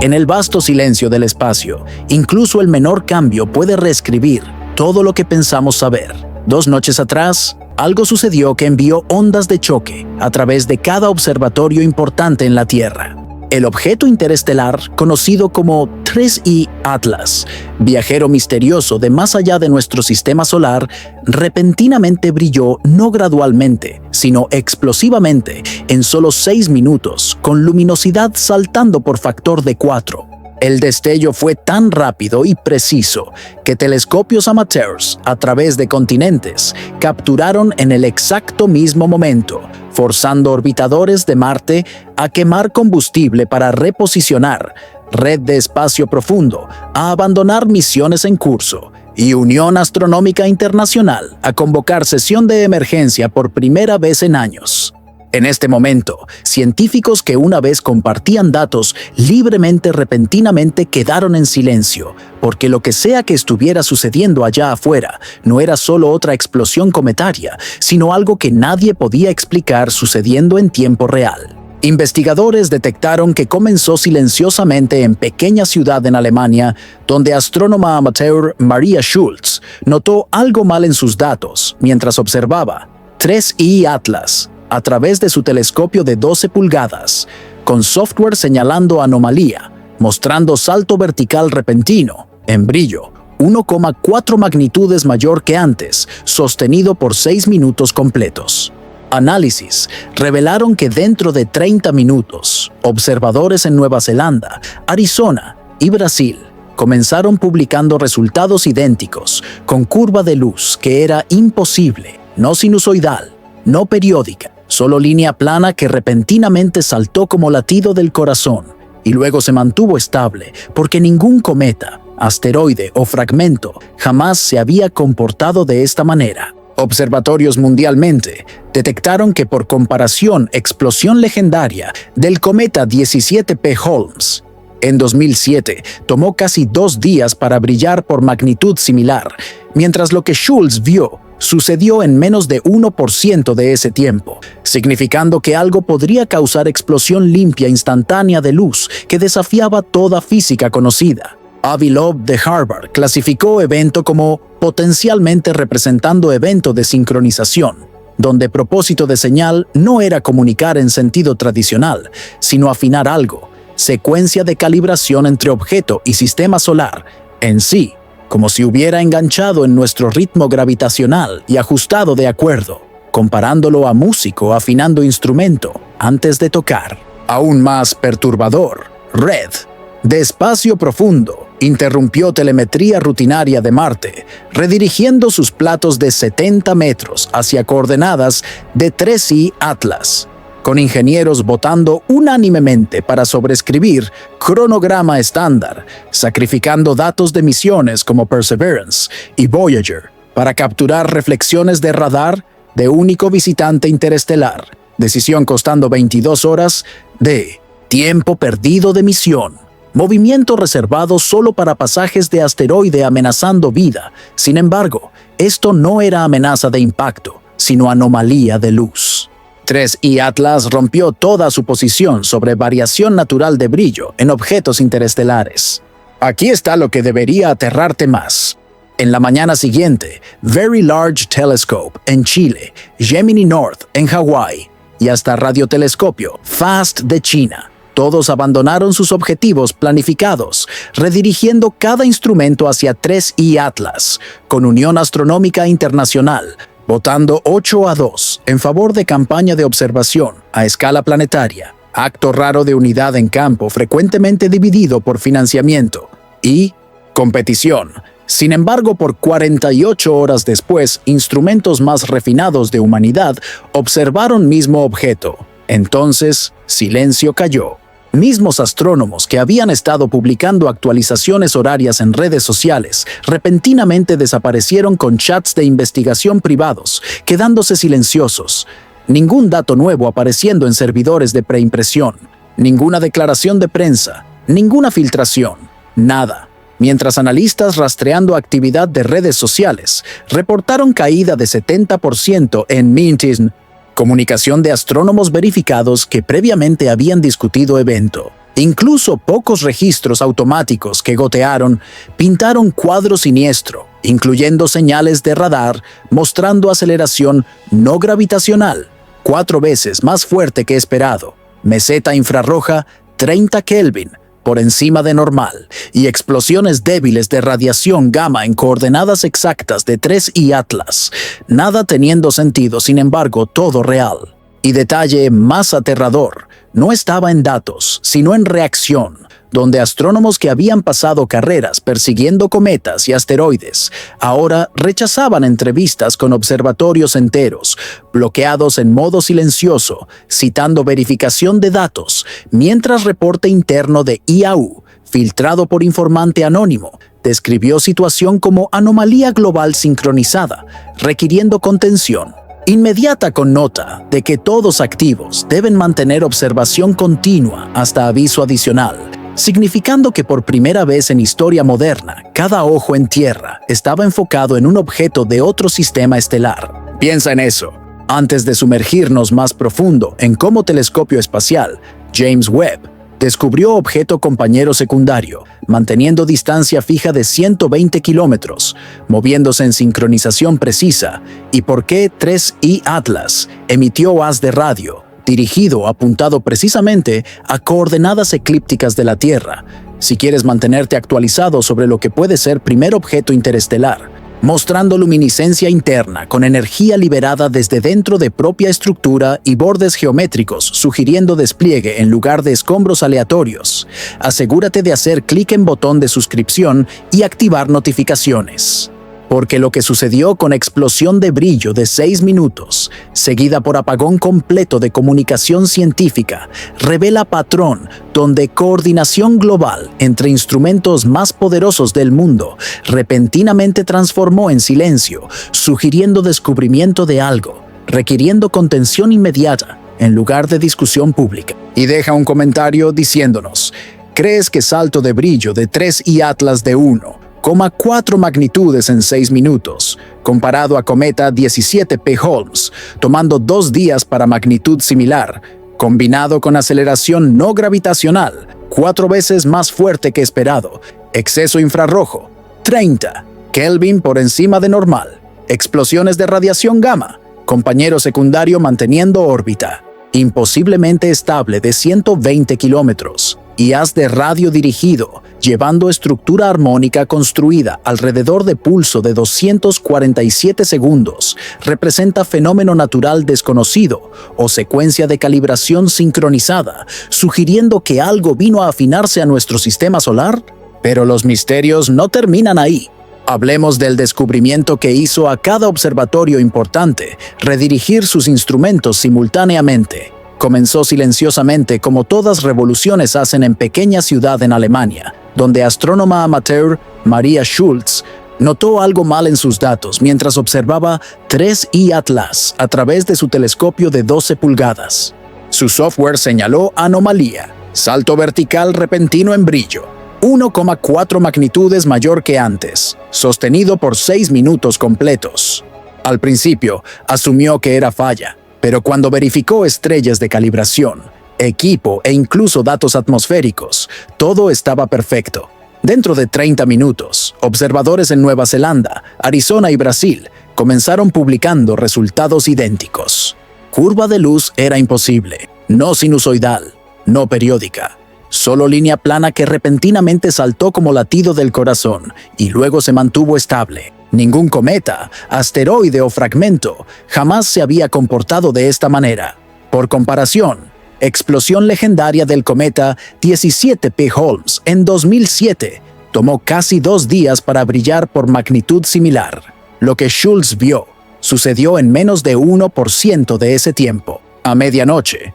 En el vasto silencio del espacio, incluso el menor cambio puede reescribir todo lo que pensamos saber. 2 noches atrás, algo sucedió que envió ondas de choque a través de cada observatorio importante en la Tierra. El objeto interestelar, conocido como 3I Atlas, viajero misterioso de más allá de nuestro sistema solar, repentinamente brilló no gradualmente, sino explosivamente en solo 6 minutos, con luminosidad saltando por factor de 4. El destello fue tan rápido y preciso que telescopios amateurs a través de continentes capturaron en el exacto mismo momento, forzando orbitadores de Marte a quemar combustible para reposicionar, Red de Espacio Profundo a abandonar misiones en curso y Unión Astronómica Internacional a convocar sesión de emergencia por primera vez en años. En este momento, científicos que una vez compartían datos repentinamente quedaron en silencio, porque lo que sea que estuviera sucediendo allá afuera no era solo otra explosión cometaria, sino algo que nadie podía explicar sucediendo en tiempo real. Investigadores detectaron que comenzó silenciosamente en pequeña ciudad en Alemania, donde astrónoma amateur Maria Schulz notó algo mal en sus datos mientras observaba 3I Atlas a través de su telescopio de 12 pulgadas, con software señalando anomalía, mostrando salto vertical repentino, en brillo, 1,4 magnitudes mayor que antes, sostenido por 6 minutos completos. Análisis revelaron que dentro de 30 minutos, observadores en Nueva Zelanda, Arizona y Brasil comenzaron publicando resultados idénticos, con curva de luz que era imposible, no sinusoidal, no periódica, solo línea plana que repentinamente saltó como latido del corazón y luego se mantuvo estable porque ningún cometa, asteroide o fragmento jamás se había comportado de esta manera. Observatorios mundialmente detectaron que por comparación explosión legendaria del cometa 17P Holmes en 2007 tomó casi 2 días para brillar por magnitud similar, mientras lo que Schulz vio sucedió en menos de 1% de ese tiempo, significando que algo podría causar explosión limpia instantánea de luz que desafiaba toda física conocida. Avi Loeb de Harvard clasificó evento como potencialmente representando evento de sincronización, donde propósito de señal no era comunicar en sentido tradicional, sino afinar algo, secuencia de calibración entre objeto y sistema solar en sí, como si hubiera enganchado en nuestro ritmo gravitacional y ajustado de acuerdo, comparándolo a músico afinando instrumento antes de tocar. Aún más perturbador, Red de Espacio Profundo interrumpió telemetría rutinaria de Marte, redirigiendo sus platos de 70 metros hacia coordenadas de 3I Atlas, con ingenieros votando unánimemente para sobreescribir cronograma estándar, sacrificando datos de misiones como Perseverance y Voyager para capturar reflexiones de radar de único visitante interestelar, decisión costando 22 horas de tiempo perdido de misión. Movimiento reservado solo para pasajes de asteroide amenazando vida. Sin embargo, esto no era amenaza de impacto, sino anomalía de luz. 3I Atlas rompió toda su posición sobre variación natural de brillo en objetos interestelares. Aquí está lo que debería aterrarte más. En la mañana siguiente, Very Large Telescope en Chile, Gemini North en Hawái y hasta radiotelescopio FAST de China. Todos abandonaron sus objetivos planificados, redirigiendo cada instrumento hacia 3I Atlas, con Unión Astronómica Internacional, votando 8-2 en favor de campaña de observación a escala planetaria, acto raro de unidad en campo frecuentemente dividido por financiamiento, y competición. Sin embargo, por 48 horas después, instrumentos más refinados de humanidad observaron mismo objeto. Entonces, silencio cayó. Mismos astrónomos que habían estado publicando actualizaciones horarias en redes sociales repentinamente desaparecieron con chats de investigación privados, quedándose silenciosos. Ningún dato nuevo apareciendo en servidores de preimpresión, ninguna declaración de prensa, ninguna filtración, nada. Mientras analistas rastreando actividad de redes sociales reportaron caída de 70% en Mintin, comunicación de astrónomos verificados que previamente habían discutido evento, Incluso pocos registros automáticos que gotearon pintaron cuadro siniestro, incluyendo señales de radar mostrando aceleración no gravitacional, 4 veces más fuerte que esperado, meseta infrarroja 30 Kelvin, por encima de normal, y explosiones débiles de radiación gamma en coordenadas exactas de 3I Atlas. Nada teniendo sentido, sin embargo, todo real. Y detalle más aterrador, no estaba en datos, sino en reacción, donde astrónomos que habían pasado carreras persiguiendo cometas y asteroides, ahora rechazaban entrevistas con observatorios enteros, bloqueados en modo silencioso, citando verificación de datos, mientras reporte interno de IAU, filtrado por informante anónimo, describió situación como anomalía global sincronizada, requiriendo contención inmediata con nota de que todos activos deben mantener observación continua hasta aviso adicional, significando que por primera vez en historia moderna, cada ojo en tierra estaba enfocado en un objeto de otro sistema estelar. Piensa en eso. Antes de sumergirnos más profundo en cómo telescopio espacial, James Webb, descubrió objeto compañero secundario, manteniendo distancia fija de 120 kilómetros, moviéndose en sincronización precisa, y por qué 3I Atlas emitió haz de radio, dirigido apuntado precisamente a coordenadas eclípticas de la Tierra, si quieres mantenerte actualizado sobre lo que puede ser primer objeto interestelar, mostrando luminiscencia interna con energía liberada desde dentro de propia estructura y bordes geométricos, sugiriendo despliegue en lugar de escombros aleatorios. Asegúrate de hacer clic en botón de suscripción y activar notificaciones. Porque lo que sucedió con explosión de brillo de 6 minutos, seguida por apagón completo de comunicación científica, revela patrón donde coordinación global entre instrumentos más poderosos del mundo repentinamente transformó en silencio, sugiriendo descubrimiento de algo, requiriendo contención inmediata en lugar de discusión pública. Y deja un comentario diciéndonos, ¿crees que salto de brillo de 3I Atlas de 1,4 magnitudes en 6 minutos, comparado a cometa 17P Holmes, tomando 2 días para magnitud similar, combinado con aceleración no gravitacional, 4 veces más fuerte que esperado, exceso infrarrojo, 30 Kelvin por encima de normal, explosiones de radiación gamma, compañero secundario manteniendo órbita, imposiblemente estable de 120 kilómetros, y haz de radio dirigido, llevando estructura armónica construida alrededor de pulso de 247 segundos, representa fenómeno natural desconocido o secuencia de calibración sincronizada, sugiriendo que algo vino a afinarse a nuestro sistema solar. Pero los misterios no terminan ahí. Hablemos del descubrimiento que hizo a cada observatorio importante redirigir sus instrumentos simultáneamente. Comenzó silenciosamente como todas revoluciones hacen en pequeña ciudad en Alemania, donde astrónoma amateur Maria Schulz notó algo mal en sus datos mientras observaba 3I Atlas a través de su telescopio de 12 pulgadas. Su software señaló anomalía, salto vertical repentino en brillo, 1,4 magnitudes mayor que antes, sostenido por 6 minutos completos. Al principio, asumió que era falla, pero cuando verificó estrellas de calibración, equipo e incluso datos atmosféricos, todo estaba perfecto. Dentro de 30 minutos, observadores en Nueva Zelanda, Arizona y Brasil comenzaron publicando resultados idénticos. Curva de luz era imposible, no sinusoidal, no periódica, solo línea plana que repentinamente saltó como latido del corazón y luego se mantuvo estable. Ningún cometa, asteroide o fragmento jamás se había comportado de esta manera. Por comparación, explosión legendaria del cometa 17P Holmes en 2007 tomó casi 2 días para brillar por magnitud similar. Lo que Schulz vio sucedió en menos de 1% de ese tiempo. A medianoche,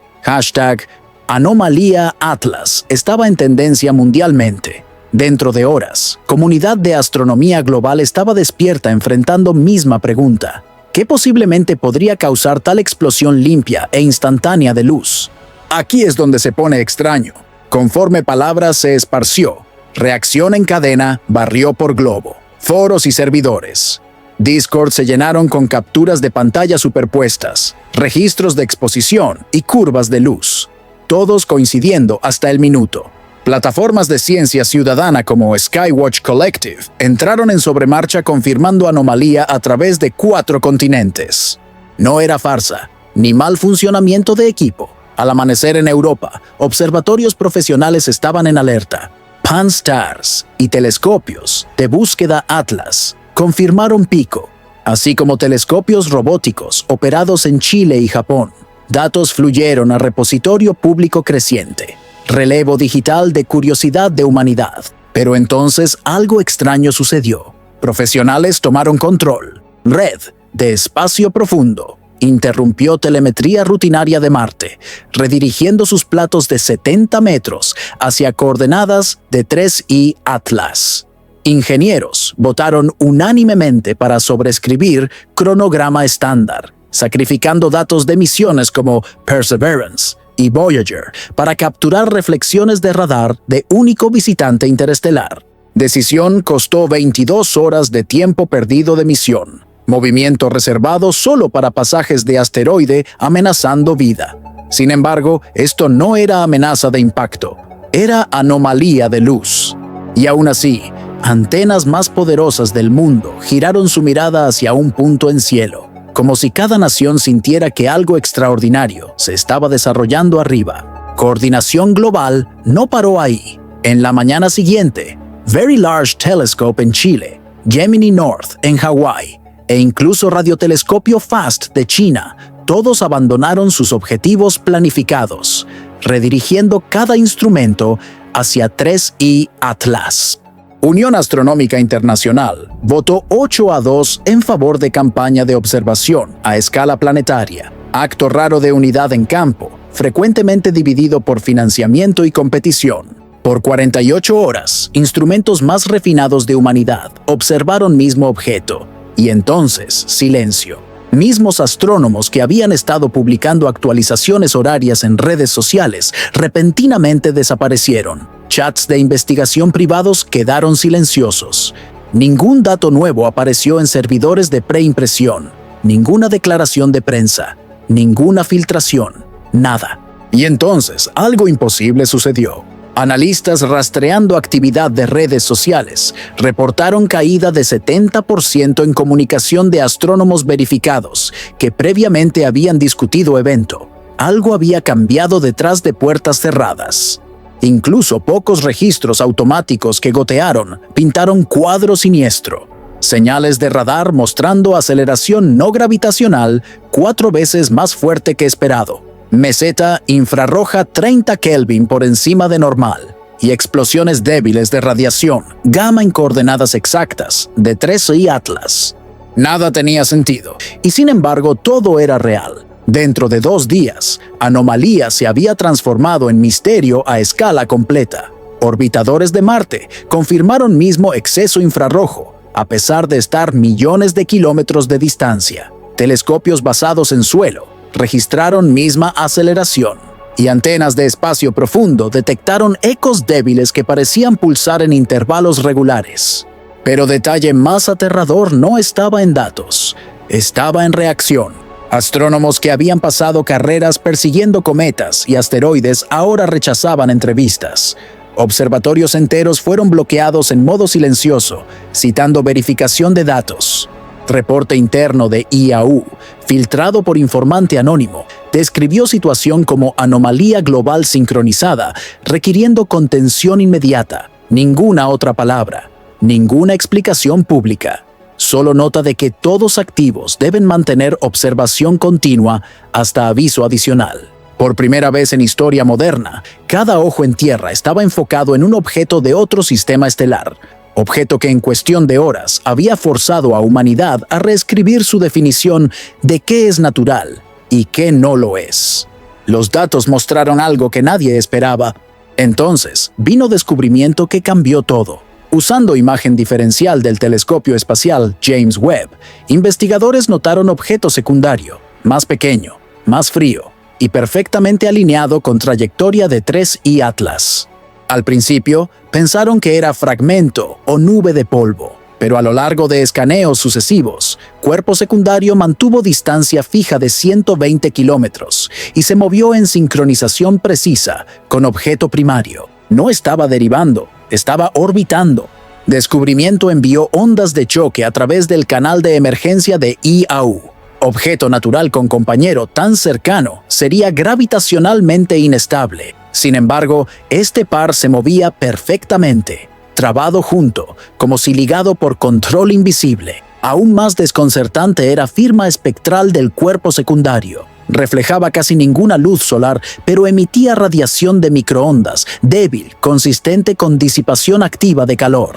#Anomalía Atlas estaba en tendencia mundialmente. Dentro de horas, comunidad de astronomía global estaba despierta enfrentando misma pregunta. ¿Qué posiblemente podría causar tal explosión limpia e instantánea de luz? Aquí es donde se pone extraño. Conforme palabras se esparció, reacción en cadena barrió por globo, foros y servidores. Discord se llenaron con capturas de pantalla superpuestas, registros de exposición y curvas de luz, todos coincidiendo hasta el minuto. Plataformas de ciencia ciudadana como Skywatch Collective entraron en sobremarcha confirmando anomalía a través de 4 continentes. No era farsa, ni mal funcionamiento de equipo. Al amanecer en Europa, observatorios profesionales estaban en alerta. Pan-STARRS y telescopios de búsqueda Atlas confirmaron pico, así como telescopios robóticos operados en Chile y Japón. Datos fluyeron a repositorio público creciente. Relevo digital de curiosidad de humanidad. Pero entonces algo extraño sucedió. Profesionales tomaron control. Red de espacio profundo interrumpió telemetría rutinaria de Marte, redirigiendo sus platos de 70 metros hacia coordenadas de 3I Atlas. Ingenieros votaron unánimemente para sobreescribir cronograma estándar, sacrificando datos de misiones como Perseverance y Voyager para capturar reflexiones de radar de único visitante interestelar. Decisión costó 22 horas de tiempo perdido de misión. Movimiento reservado solo para pasajes de asteroide amenazando vida. Sin embargo, esto no era amenaza de impacto, era anomalía de luz. Y aún así, antenas más poderosas del mundo giraron su mirada hacia un punto en cielo, como si cada nación sintiera que algo extraordinario se estaba desarrollando arriba. Coordinación global no paró ahí. En la mañana siguiente, Very Large Telescope en Chile, Gemini North en Hawái e incluso radiotelescopio FAST de China, todos abandonaron sus objetivos planificados, redirigiendo cada instrumento hacia 3I Atlas. Unión Astronómica Internacional votó 8-2 en favor de campaña de observación a escala planetaria, acto raro de unidad en campo, frecuentemente dividido por financiamiento y competición. Por 48 horas, instrumentos más refinados de humanidad observaron mismo objeto, y entonces silencio. Mismos astrónomos que habían estado publicando actualizaciones horarias en redes sociales repentinamente desaparecieron. Chats de investigación privados quedaron silenciosos. Ningún dato nuevo apareció en servidores de preimpresión, ninguna declaración de prensa, ninguna filtración, nada. Y entonces algo imposible sucedió. Analistas rastreando actividad de redes sociales reportaron caída de 70% en comunicación de astrónomos verificados que previamente habían discutido evento. Algo había cambiado detrás de puertas cerradas. Incluso pocos registros automáticos que gotearon pintaron cuadro siniestro. Señales de radar mostrando aceleración no gravitacional 4 veces más fuerte que esperado. Meseta infrarroja 30 Kelvin por encima de normal y explosiones débiles de radiación gamma en coordenadas exactas de 3I Atlas. Nada tenía sentido y sin embargo todo era real. Dentro de 2 días, anomalía se había transformado en misterio a escala completa. Orbitadores de Marte confirmaron mismo exceso infrarrojo, a pesar de estar millones de kilómetros de distancia. Telescopios basados en suelo registraron misma aceleración, y antenas de espacio profundo detectaron ecos débiles que parecían pulsar en intervalos regulares. Pero detalle más aterrador no estaba en datos, estaba en reacción. Astrónomos que habían pasado carreras persiguiendo cometas y asteroides ahora rechazaban entrevistas. Observatorios enteros fueron bloqueados en modo silencioso, citando verificación de datos. Reporte interno de IAU, filtrado por informante anónimo, describió situación como anomalía global sincronizada, requiriendo contención inmediata. Ninguna otra palabra, ninguna explicación pública. Solo nota de que todos activos deben mantener observación continua hasta aviso adicional. Por primera vez en historia moderna, cada ojo en tierra estaba enfocado en un objeto de otro sistema estelar, objeto que en cuestión de horas había forzado a humanidad a reescribir su definición de qué es natural y qué no lo es. Los datos mostraron algo que nadie esperaba. Entonces, vino descubrimiento que cambió todo. Usando imagen diferencial del telescopio espacial James Webb, investigadores notaron objeto secundario, más pequeño, más frío y perfectamente alineado con trayectoria de 3I Atlas. Al principio, pensaron que era fragmento o nube de polvo, pero a lo largo de escaneos sucesivos, cuerpo secundario mantuvo distancia fija de 120 kilómetros y se movió en sincronización precisa con objeto primario. No estaba derivando, estaba orbitando. Descubrimiento envió ondas de choque a través del canal de emergencia de IAU. Objeto natural con compañero tan cercano sería gravitacionalmente inestable. Sin embargo, este par se movía perfectamente, trabado junto, como si ligado por control invisible. Aún más desconcertante era firma espectral del cuerpo secundario. Reflejaba casi ninguna luz solar, pero emitía radiación de microondas, débil, consistente con disipación activa de calor.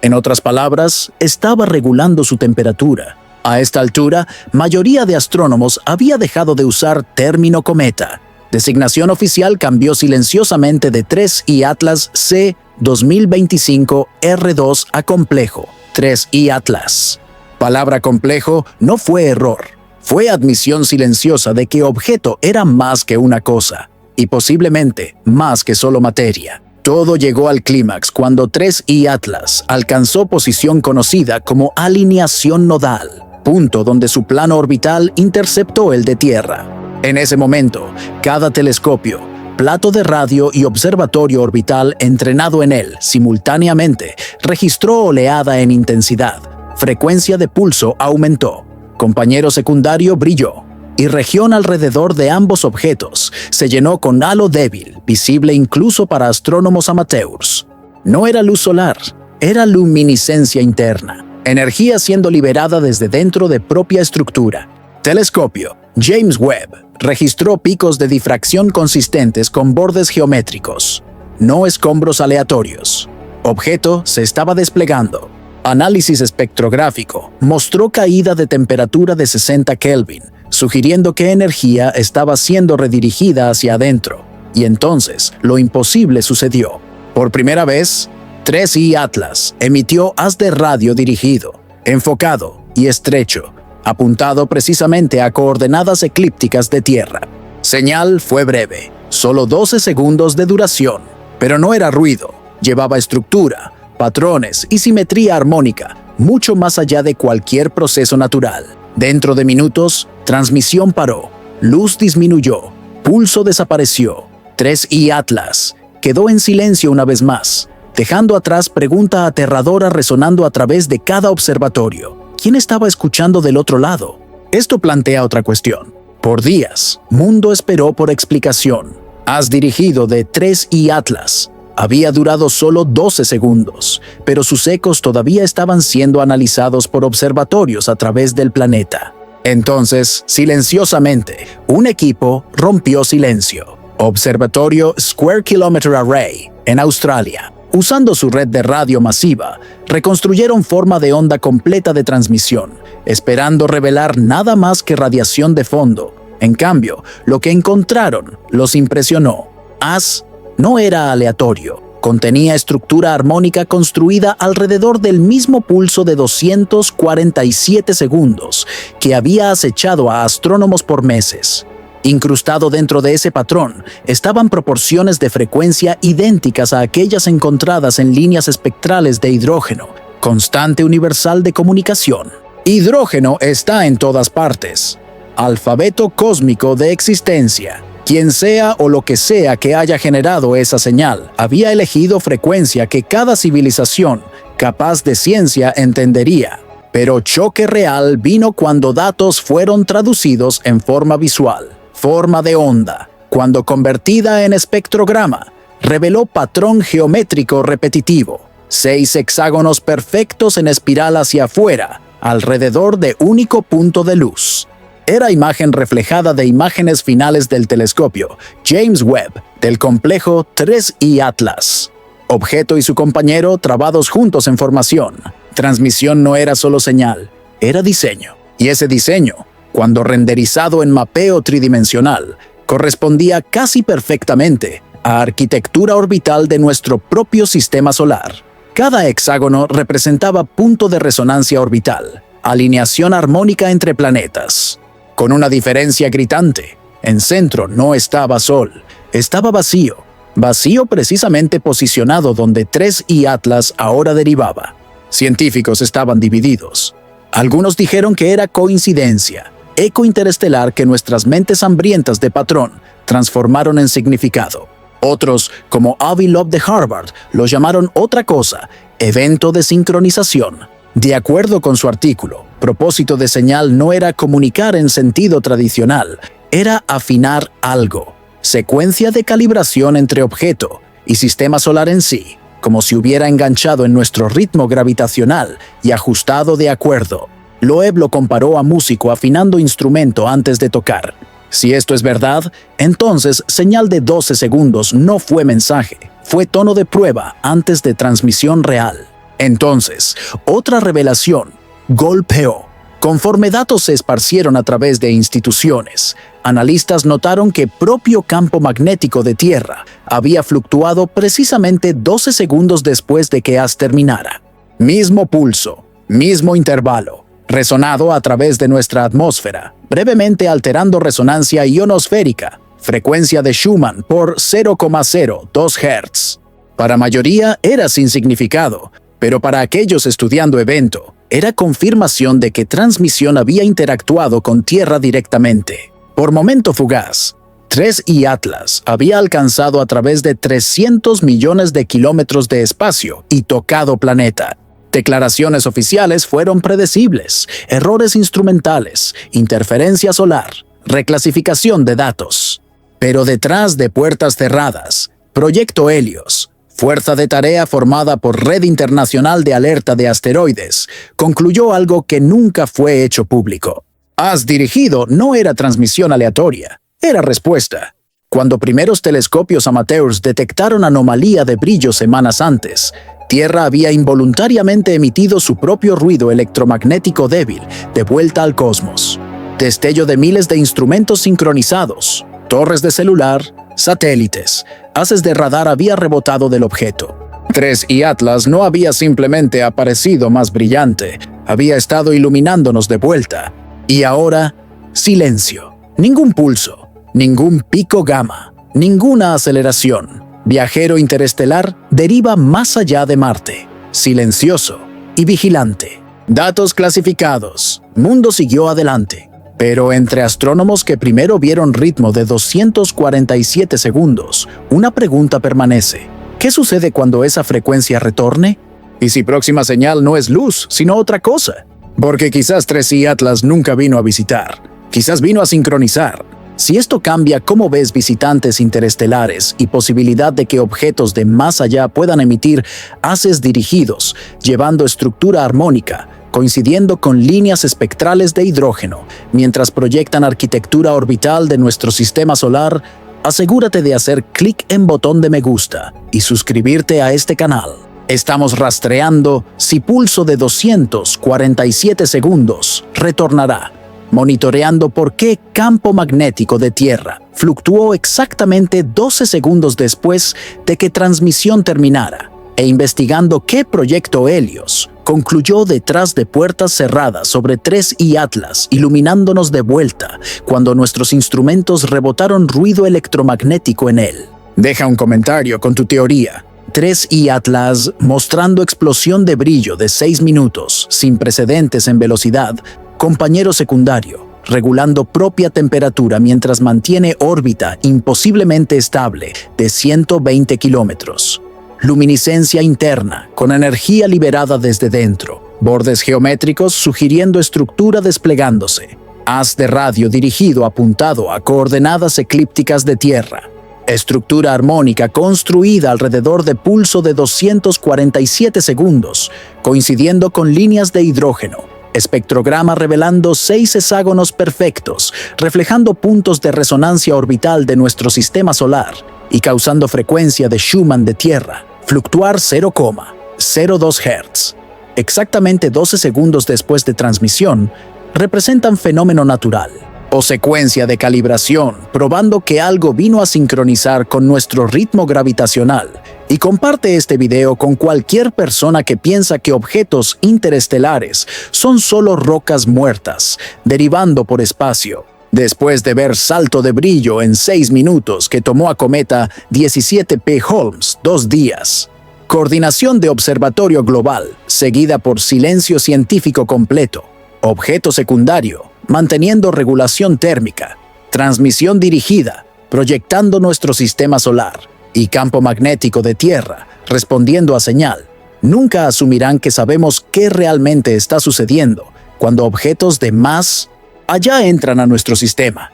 En otras palabras, estaba regulando su temperatura. A esta altura, mayoría de astrónomos había dejado de usar término cometa. Designación oficial cambió silenciosamente de 3I Atlas C 2025 R2 a complejo, 3I Atlas. Palabra complejo no fue error. Fue admisión silenciosa de que objeto era más que una cosa, y posiblemente más que solo materia. Todo llegó al clímax cuando 3I Atlas alcanzó posición conocida como alineación nodal, punto donde su plano orbital interceptó el de Tierra. En ese momento, cada telescopio, plato de radio y observatorio orbital entrenado en él simultáneamente registró oleada en intensidad, frecuencia de pulso aumentó. Compañero secundario brilló, y región alrededor de ambos objetos se llenó con halo débil, visible incluso para astrónomos amateurs. No era luz solar, era luminiscencia interna, energía siendo liberada desde dentro de propia estructura. Telescopio James Webb registró picos de difracción consistentes con bordes geométricos, no escombros aleatorios. Objeto se estaba desplegando. Análisis espectrográfico mostró caída de temperatura de 60 Kelvin, sugiriendo que energía estaba siendo redirigida hacia adentro. Y entonces, lo imposible sucedió. Por primera vez, 3I Atlas emitió haz de radio dirigido, enfocado y estrecho, apuntado precisamente a coordenadas eclípticas de Tierra. Señal fue breve, solo 12 segundos de duración, pero no era ruido, llevaba estructura, patrones y simetría armónica, mucho más allá de cualquier proceso natural. Dentro de minutos, transmisión paró, luz disminuyó, pulso desapareció. 3I Atlas quedó en silencio una vez más, dejando atrás pregunta aterradora resonando a través de cada observatorio. ¿Quién estaba escuchando del otro lado? Esto plantea otra cuestión. Por días, mundo esperó por explicación. Haz dirigido de 3I Atlas había durado solo 12 segundos, pero sus ecos todavía estaban siendo analizados por observatorios a través del planeta. Entonces, silenciosamente, un equipo rompió silencio. Observatorio Square Kilometre Array, en Australia. Usando su red de radio masiva, reconstruyeron forma de onda completa de transmisión, esperando revelar nada más que radiación de fondo. En cambio, lo que encontraron los impresionó. Haz no era aleatorio, contenía estructura armónica construida alrededor del mismo pulso de 247 segundos que había acechado a astrónomos por meses. Incrustado dentro de ese patrón estaban proporciones de frecuencia idénticas a aquellas encontradas en líneas espectrales de hidrógeno, constante universal de comunicación. Hidrógeno está en todas partes. Alfabeto cósmico de existencia. Quien sea o lo que sea que haya generado esa señal, había elegido frecuencia que cada civilización capaz de ciencia entendería. Pero choque real vino cuando datos fueron traducidos en forma visual, forma de onda, cuando convertida en espectrograma, reveló patrón geométrico repetitivo, 6 hexágonos perfectos en espiral hacia afuera, alrededor de único punto de luz. Era imagen reflejada de imágenes finales del telescopio James Webb del complejo 3I Atlas. Objeto y su compañero trabados juntos en formación. Transmisión no era solo señal, era diseño. Y ese diseño, cuando renderizado en mapeo tridimensional, correspondía casi perfectamente a arquitectura orbital de nuestro propio sistema solar. Cada hexágono representaba punto de resonancia orbital, alineación armónica entre planetas. Con una diferencia gritante, en centro no estaba Sol, estaba vacío. Vacío precisamente posicionado donde 3I Atlas ahora derivaba. Científicos estaban divididos. Algunos dijeron que era coincidencia, eco interestelar que nuestras mentes hambrientas de patrón transformaron en significado. Otros, como Avi Loeb de Harvard, lo llamaron otra cosa, evento de sincronización. De acuerdo con su artículo, propósito de señal no era comunicar en sentido tradicional, era afinar algo, secuencia de calibración entre objeto y sistema solar en sí, como si hubiera enganchado en nuestro ritmo gravitacional y ajustado de acuerdo. Loeb lo comparó a músico afinando instrumento antes de tocar. Si esto es verdad, entonces señal de 12 segundos no fue mensaje, fue tono de prueba antes de transmisión real. Entonces, otra revelación golpeó. Conforme datos se esparcieron a través de instituciones, analistas notaron que propio campo magnético de Tierra había fluctuado precisamente 12 segundos después de que AS terminara. Mismo pulso, mismo intervalo, resonado a través de nuestra atmósfera, brevemente alterando resonancia ionosférica, frecuencia de Schumann por 0,02 Hz. Para mayoría era sin significado, pero para aquellos estudiando evento, era confirmación de que transmisión había interactuado con Tierra directamente. Por momento fugaz, 3I Atlas había alcanzado a través de 300 millones de kilómetros de espacio y tocado planeta. Declaraciones oficiales fueron predecibles, errores instrumentales, interferencia solar, reclasificación de datos. Pero detrás de puertas cerradas, Proyecto Helios, fuerza de tarea formada por Red Internacional de Alerta de Asteroides, concluyó algo que nunca fue hecho público. AS dirigido no era transmisión aleatoria, era respuesta. Cuando primeros telescopios amateurs detectaron anomalía de brillo semanas antes, Tierra había involuntariamente emitido su propio ruido electromagnético débil de vuelta al cosmos. Destello de miles de instrumentos sincronizados, torres de celular, satélites, haces de radar había rebotado del objeto. 3I Atlas no había simplemente aparecido más brillante, había estado iluminándonos de vuelta. Y ahora, silencio. Ningún pulso, ningún pico gamma, ninguna aceleración. Viajero interestelar deriva más allá de Marte, silencioso y vigilante. Datos clasificados. Mundo siguió adelante. Pero entre astrónomos que primero vieron ritmo de 247 segundos, una pregunta permanece. ¿Qué sucede cuando esa frecuencia retorne? ¿Y si próxima señal no es luz, sino otra cosa? Porque quizás 3I Atlas nunca vino a visitar. Quizás vino a sincronizar. Si esto cambia cómo ves visitantes interestelares y posibilidad de que objetos de más allá puedan emitir haces dirigidos, llevando estructura armónica, coincidiendo con líneas espectrales de hidrógeno, mientras proyectan arquitectura orbital de nuestro sistema solar, asegúrate de hacer clic en botón de me gusta y suscribirte a este canal. Estamos rastreando si pulso de 247 segundos retornará, monitoreando por qué campo magnético de Tierra fluctuó exactamente 12 segundos después de que transmisión terminara, e investigando qué Proyecto Helios concluyó detrás de puertas cerradas sobre 3I Atlas, iluminándonos de vuelta cuando nuestros instrumentos rebotaron ruido electromagnético en él. Deja un comentario con tu teoría. 3I Atlas mostrando explosión de brillo de 6 minutos, sin precedentes en velocidad, compañero secundario, regulando propia temperatura mientras mantiene órbita imposiblemente estable de 120 kilómetros. Luminiscencia interna, con energía liberada desde dentro. Bordes geométricos sugiriendo estructura desplegándose. Haz de radio dirigido apuntado a coordenadas eclípticas de Tierra. Estructura armónica construida alrededor de pulso de 247 segundos, coincidiendo con líneas de hidrógeno. Espectrograma revelando 6 hexágonos perfectos, reflejando puntos de resonancia orbital de nuestro sistema solar y causando frecuencia de Schumann de Tierra. Fluctuar 0,02 Hz. Exactamente 12 segundos después de transmisión, representan fenómeno natural o secuencia de calibración, probando que algo vino a sincronizar con nuestro ritmo gravitacional. Y comparte este video con cualquier persona que piensa que objetos interestelares son solo rocas muertas, derivando por espacio. Después de ver salto de brillo en 6 minutos que tomó a cometa 17P Holmes 2 días. Coordinación de observatorio global, seguida por silencio científico completo. Objeto secundario, manteniendo regulación térmica. Transmisión dirigida, proyectando nuestro sistema solar. y campo magnético de Tierra, respondiendo a señal. Nunca asumirán que sabemos qué realmente está sucediendo cuando objetos de más allá entran a nuestro sistema.